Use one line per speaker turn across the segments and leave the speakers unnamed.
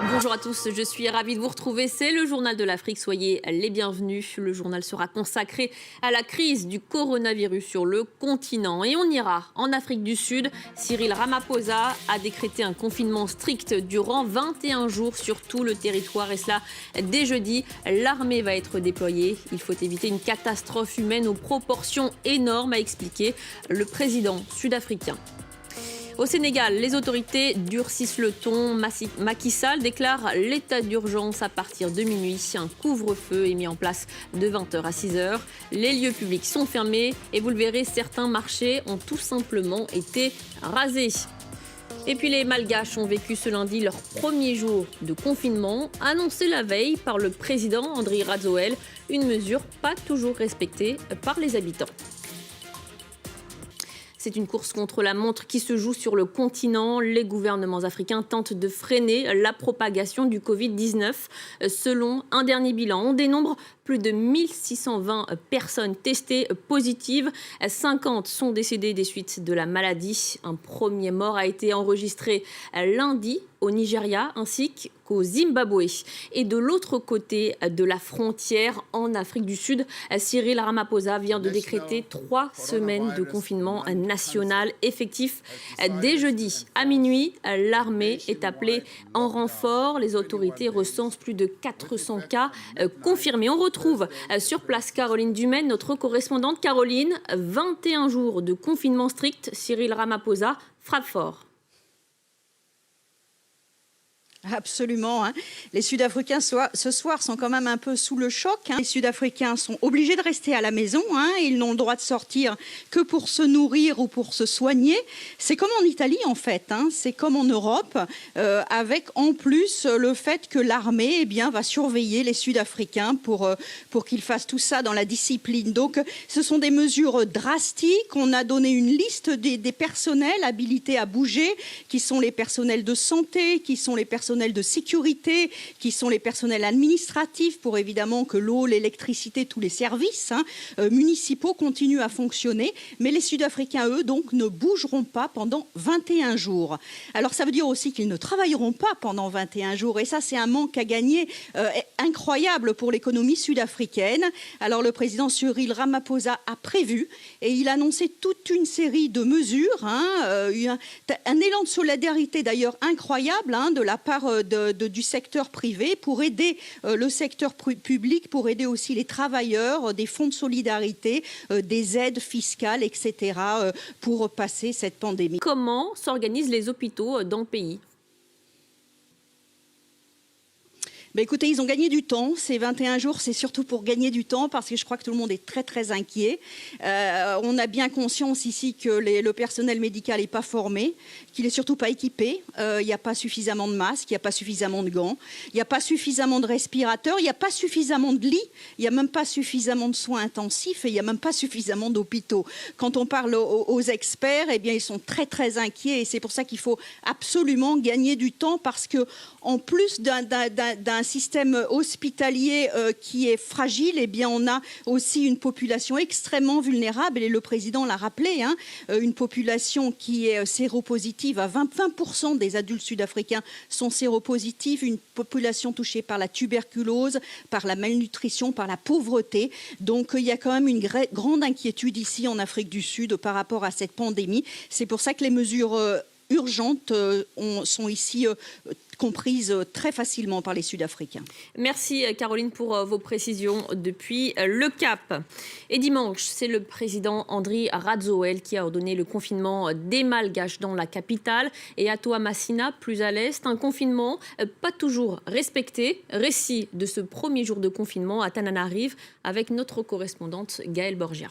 Bonjour à tous, je suis ravie de vous retrouver. C'est le journal de l'Afrique, soyez les bienvenus. Le journal sera consacré à la crise du coronavirus sur le continent. Et on ira en Afrique du Sud. Cyril Ramaphosa a décrété un confinement strict durant 21 jours sur tout le territoire. Et cela dès jeudi. L'armée va être déployée. Il faut éviter une catastrophe humaine aux proportions énormes, a expliqué le président sud-africain. Au Sénégal, les autorités durcissent le ton. Macky Sall déclare l'état d'urgence à partir de minuit. Un couvre-feu est mis en place de 20h à 6h. Les lieux publics sont fermés et vous le verrez, certains marchés ont tout simplement été rasés. Et puis les Malgaches ont vécu ce lundi leur premier jour de confinement, annoncé la veille par le président Andry Rajoelina, une mesure pas toujours respectée par les habitants. C'est une course contre la montre qui se joue sur le continent. Les gouvernements africains tentent de freiner la propagation du Covid-19. Selon un dernier bilan, on dénombre plus de 1620 personnes testées positives. 50 sont décédées des suites de la maladie. Un premier mort a été enregistré lundi au Nigeria ainsi qu'au Zimbabwe. Et de l'autre côté de la frontière, en Afrique du Sud, Cyril Ramaphosa vient de décréter 3 semaines de confinement national effectif dès jeudi. À minuit, l'armée est appelée en renfort. Les autorités recensent plus de 400 cas confirmés. On retrouve sur place Caroline Dumaine, notre correspondante. Caroline, 21 jours de confinement strict. Cyril Ramaphosa frappe fort.
Absolument. Les Sud-Africains ce soir sont quand même un peu sous le choc. Les Sud-Africains sont obligés de rester à la maison. Ils n'ont le droit de sortir que pour se nourrir ou pour se soigner. C'est comme en Italie en fait. C'est comme en Europe, avec en plus le fait que l'armée va surveiller les Sud-Africains pour qu'ils fassent tout ça dans la discipline. Donc ce sont des mesures drastiques. On a donné une liste des personnels habilités à bouger, qui sont les personnels de santé, qui sont les personnels de sécurité, qui sont les personnels administratifs pour évidemment que l'eau, l'électricité, tous les services municipaux continuent à fonctionner. Mais les Sud-Africains, eux, donc, ne bougeront pas pendant 21 jours. Alors ça veut dire aussi qu'ils ne travailleront pas pendant 21 jours. Et ça, c'est un manque à gagner incroyable pour l'économie sud-africaine. Alors le président Cyril Ramaphosa a prévu et il a annoncé toute une série de mesures. Un élan de solidarité d'ailleurs incroyable de la part du secteur privé pour aider le secteur public, pour aider aussi les travailleurs, des fonds de solidarité, des aides fiscales, etc. pour passer cette pandémie.
Comment s'organisent les hôpitaux dans le pays ?
Écoutez, ils ont gagné du temps. Ces 21 jours, c'est surtout pour gagner du temps parce que je crois que tout le monde est très, très inquiet. On a bien conscience ici que le personnel médical n'est pas formé, qu'il n'est surtout pas équipé. Il n'y a pas suffisamment de masques, il n'y a pas suffisamment de gants, il n'y a pas suffisamment de respirateurs, il n'y a pas suffisamment de lits, il n'y a même pas suffisamment de soins intensifs et il n'y a même pas suffisamment d'hôpitaux. Quand on parle aux experts, ils sont très, très inquiets et c'est pour ça qu'il faut absolument gagner du temps parce que en plus d'un système hospitalier qui est fragile, on a aussi une population extrêmement vulnérable, et le président l'a rappelé, une population qui est séropositive, à 20% des adultes sud-africains sont séropositifs, une population touchée par la tuberculose, par la malnutrition, par la pauvreté. Donc il y a quand même une grande inquiétude ici en Afrique du Sud par rapport à cette pandémie. C'est pour ça que les mesures urgentes sont ici comprises très facilement par les Sud-Africains.
Merci Caroline pour vos précisions depuis le Cap. Et dimanche, c'est le président Andry Rajoelina qui a ordonné le confinement des Malgaches dans la capitale et à Toamasina, plus à l'est. Un confinement pas toujours respecté. Récit de ce premier jour de confinement à Tananarive avec notre correspondante Gaëlle Borgia.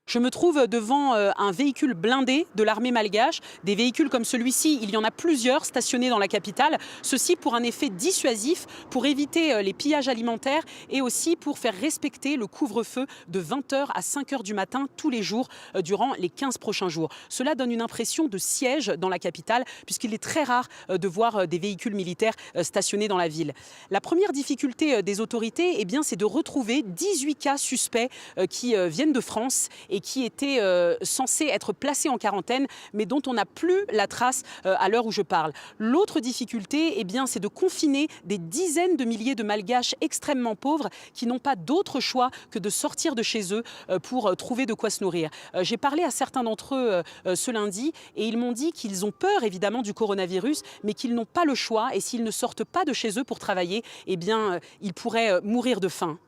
Je me trouve devant un véhicule blindé de l'armée malgache. Des véhicules comme celui-ci, il y en a plusieurs stationnés dans la capitale. Ceci pour un effet dissuasif, pour éviter les pillages alimentaires et aussi pour faire respecter le couvre-feu de 20h à 5h du matin tous les jours durant les 15 prochains jours. Cela donne une impression de siège dans la capitale puisqu'il est très rare de voir des véhicules militaires stationnés dans la ville. La première difficulté des autorités, c'est de retrouver 18 cas suspects qui viennent de France et et qui était censé être placé en quarantaine, mais dont on n'a plus la trace à l'heure où je parle. L'autre difficulté, c'est de confiner des dizaines de milliers de Malgaches extrêmement pauvres qui n'ont pas d'autre choix que de sortir de chez eux pour trouver de quoi se nourrir. J'ai parlé à certains d'entre eux ce lundi et ils m'ont dit qu'ils ont peur évidemment du coronavirus, mais qu'ils n'ont pas le choix et s'ils ne sortent pas de chez eux pour travailler, ils pourraient mourir de faim.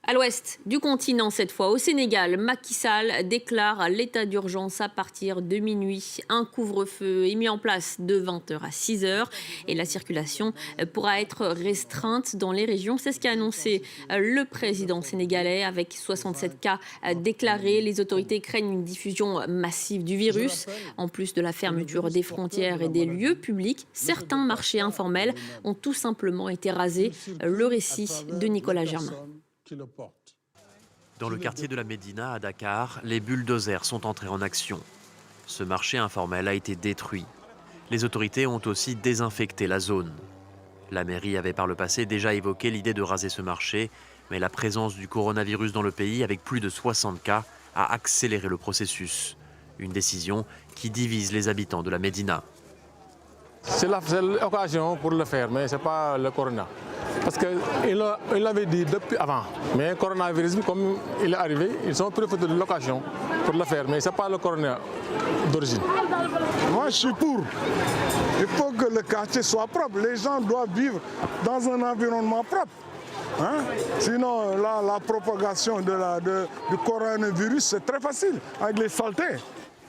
À l'ouest du continent, cette fois au Sénégal, Macky Sall déclare l'état d'urgence à partir de minuit. Un couvre-feu est mis en place de 20h à 6h et la circulation pourra être restreinte dans les régions. C'est ce qu'a annoncé le président sénégalais avec 67 cas déclarés. Les autorités craignent une diffusion massive du virus. En plus de la fermeture des frontières et des lieux publics, certains marchés informels ont tout simplement été rasés. Le récit de Nicolas Germain.
Dans le quartier de la Médina, à Dakar, les bulldozers sont entrés en action. Ce marché informel a été détruit. Les autorités ont aussi désinfecté la zone. La mairie avait par le passé déjà évoqué l'idée de raser ce marché, mais la présence du coronavirus dans le pays, avec plus de 60 cas, a accéléré le processus. Une décision qui divise les habitants de la Médina.
C'est l'occasion pour le faire, mais ce n'est pas le corona. Parce qu'il l'avait dit depuis avant. Mais le coronavirus, comme il est arrivé, ils ont profité de l'occasion pour le faire. Mais ce n'est pas le corona d'origine.
Moi, je suis pour. Il faut que le quartier soit propre. Les gens doivent vivre dans un environnement propre. Sinon, la propagation du coronavirus, c'est très facile, avec les saletés.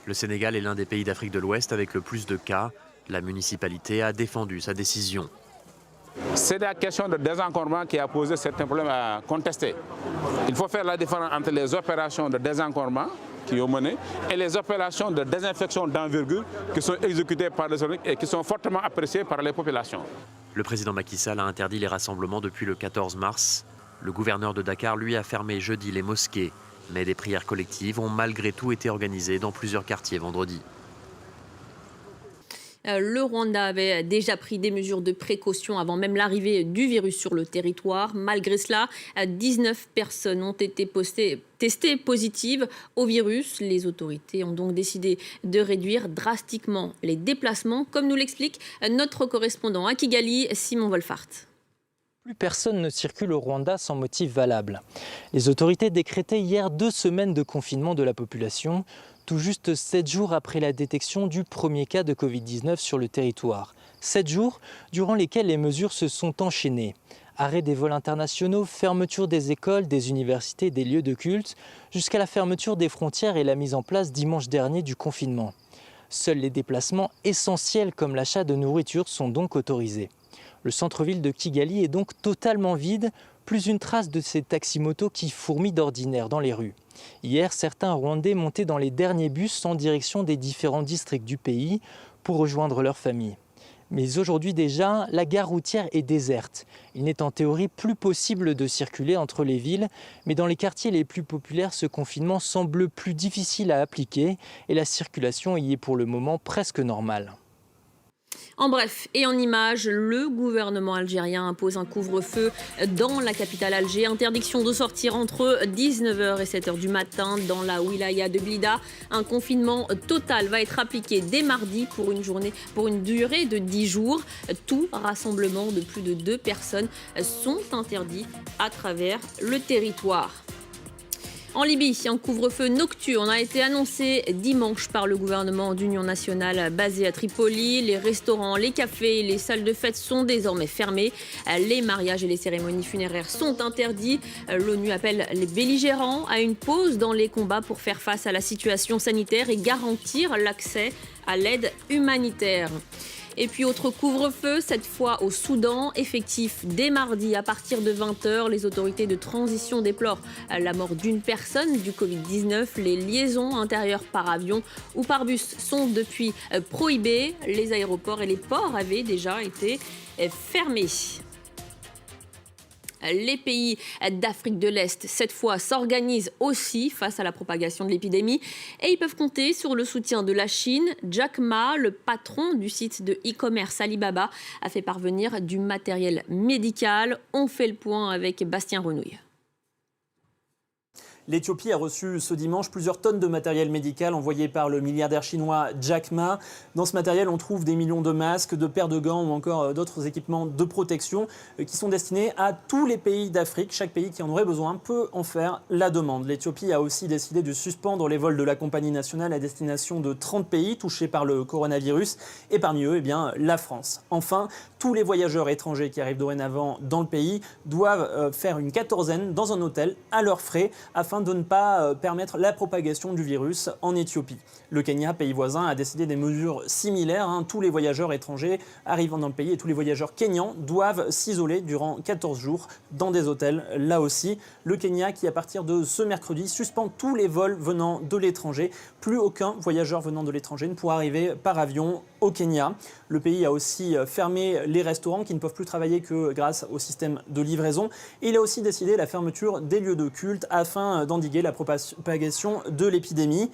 Le Sénégal est l'un des pays d'Afrique de l'Ouest avec le plus de cas. La municipalité a défendu sa décision.
C'est la question de désencombrement qui a posé certains problèmes à contester. Il faut faire la différence entre les opérations de désencombrement qui ont mené et les opérations de désinfection d'envergure qui sont exécutées par les autorités et qui sont fortement appréciées par les populations.
Le président Macky Sall a interdit les rassemblements depuis le 14 mars. Le gouverneur de Dakar, lui, a fermé jeudi les mosquées. Mais des prières collectives ont malgré tout été organisées dans plusieurs quartiers vendredi.
Le Rwanda avait déjà pris des mesures de précaution avant même l'arrivée du virus sur le territoire. Malgré cela, 19 personnes ont été testées positives au virus. Les autorités ont donc décidé de réduire drastiquement les déplacements, comme nous l'explique notre correspondant à Kigali, Simon Wolfart.
Plus personne ne circule au Rwanda sans motif valable. Les autorités décrétaient hier 2 semaines de confinement de la population, tout juste 7 jours après la détection du premier cas de Covid-19 sur le territoire. 7 jours durant lesquels les mesures se sont enchaînées. Arrêt des vols internationaux, fermeture des écoles, des universités, des lieux de culte, jusqu'à la fermeture des frontières et la mise en place dimanche dernier du confinement. Seuls les déplacements essentiels comme l'achat de nourriture sont donc autorisés. Le centre-ville de Kigali est donc totalement vide, plus une trace de ces taxis-motos qui fourmillent d'ordinaire dans les rues. Hier, certains Rwandais montaient dans les derniers bus en direction des différents districts du pays pour rejoindre leur famille. Mais aujourd'hui déjà, la gare routière est déserte. Il n'est en théorie plus possible de circuler entre les villes, mais dans les quartiers les plus populaires, ce confinement semble plus difficile à appliquer et la circulation y est pour le moment presque normale.
En bref et en images, le gouvernement algérien impose un couvre-feu dans la capitale Alger. Interdiction de sortir entre 19h et 7h du matin dans la wilaya de Blida. Un confinement total va être appliqué dès mardi pour une durée de 10 jours. Tout rassemblement de plus de 2 personnes sont interdits à travers le territoire. En Libye, un couvre-feu nocturne a été annoncé dimanche par le gouvernement d'union nationale basé à Tripoli. Les restaurants, les cafés et les salles de fête sont désormais fermés. Les mariages et les cérémonies funéraires sont interdits. L'ONU appelle les belligérants à une pause dans les combats pour faire face à la situation sanitaire et garantir l'accès à l'aide humanitaire. Et puis autre couvre-feu, cette fois au Soudan, effectif dès mardi à partir de 20h. Les autorités de transition déplorent la mort d'une personne du Covid-19. Les liaisons intérieures par avion ou par bus sont depuis prohibées. Les aéroports et les ports avaient déjà été fermés. Les pays d'Afrique de l'Est, cette fois, s'organisent aussi face à la propagation de l'épidémie et ils peuvent compter sur le soutien de la Chine. Jack Ma, le patron du site de e-commerce Alibaba, a fait parvenir du matériel médical. On fait le point avec Bastien Renouille.
L'Éthiopie a reçu ce dimanche plusieurs tonnes de matériel médical envoyé par le milliardaire chinois Jack Ma. Dans ce matériel, on trouve des millions de masques, de paires de gants ou encore d'autres équipements de protection qui sont destinés à tous les pays d'Afrique. Chaque pays qui en aurait besoin peut en faire la demande. L'Éthiopie a aussi décidé de suspendre les vols de la compagnie nationale à destination de 30 pays touchés par le coronavirus et parmi eux, la France. Enfin, tous les voyageurs étrangers qui arrivent dorénavant dans le pays doivent faire une quatorzaine dans un hôtel à leurs frais afin de ne pas permettre la propagation du virus en Éthiopie. Le Kenya, pays voisin, a décidé des mesures similaires. Tous les voyageurs étrangers arrivant dans le pays et tous les voyageurs kenyans doivent s'isoler durant 14 jours dans des hôtels. Là aussi, le Kenya qui, à partir de ce mercredi, suspend tous les vols venant de l'étranger. Plus aucun voyageur venant de l'étranger ne pourra arriver par avion au Kenya. Le pays a aussi fermé les restaurants qui ne peuvent plus travailler que grâce au système de livraison. Et il a aussi décidé la fermeture des lieux de culte afin d'endiguer la propagation de l'épidémie.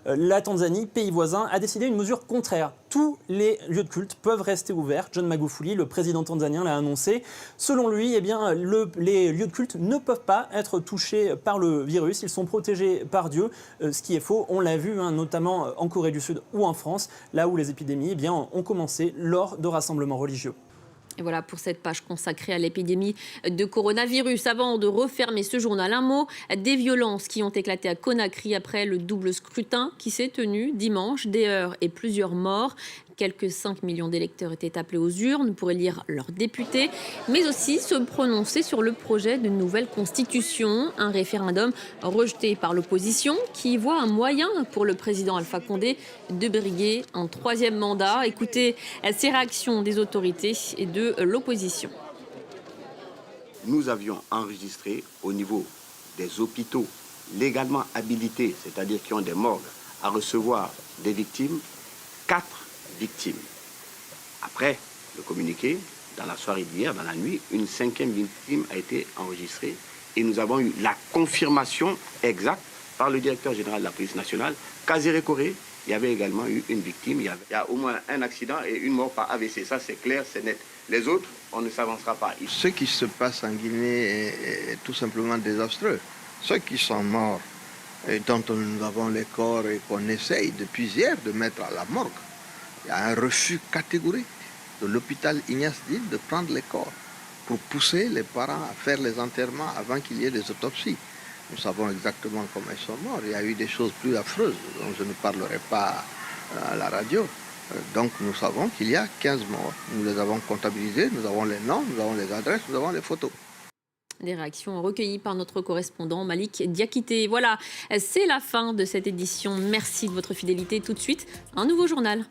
La Tanzanie, pays voisin, a décidé une mesure contraire. Tous les lieux de culte peuvent rester ouverts. John Magufuli, le président tanzanien, l'a annoncé. Selon lui, les lieux de culte ne peuvent pas être touchés par le virus. Ils sont protégés par Dieu, ce qui est faux. On l'a vu, notamment en Corée du Sud ou en France, là où les épidémies ont commencé lors de rassemblements religieux.
Et voilà pour cette page consacrée à l'épidémie de coronavirus. Avant de refermer ce journal, un mot des violences qui ont éclaté à Conakry après le double scrutin qui s'est tenu dimanche. Des heurts et plusieurs morts. Quelques 5 millions d'électeurs étaient appelés aux urnes pour élire leurs députés, mais aussi se prononcer sur le projet de nouvelle constitution. Un référendum rejeté par l'opposition qui voit un moyen pour le président Alpha Condé de briguer un 3e mandat. Écoutez ces réactions des autorités et de l'opposition.
Nous avions enregistré au niveau des hôpitaux légalement habilités, c'est-à-dire qui ont des morgues, à recevoir des victimes, 4 victimes. Après le communiqué, dans la soirée d'hier, dans la nuit, une 5e victime a été enregistrée et nous avons eu la confirmation exacte par le directeur général de la police nationale qu'à Zérékoré, il y avait également eu une victime. Il y a au moins un accident et une mort par AVC. Ça, c'est clair, c'est net. Les autres, on ne s'avancera pas.
Ce qui se passe en Guinée est tout simplement désastreux. Ceux qui sont morts et dont nous avons les corps et qu'on essaye depuis hier de mettre à la morgue, il y a un refus catégorique de l'hôpital Ignace Dine de prendre les corps pour pousser les parents à faire les enterrements avant qu'il y ait des autopsies. Nous savons exactement comment ils sont morts. Il y a eu des choses plus affreuses dont je ne parlerai pas à la radio. Donc nous savons qu'il y a 15 morts. Nous les avons comptabilisés, nous avons les noms, nous avons les adresses, nous avons les photos.
Des réactions recueillies par notre correspondant Malik Diakité. Voilà, c'est la fin de cette édition. Merci de votre fidélité. Tout de suite, un nouveau journal.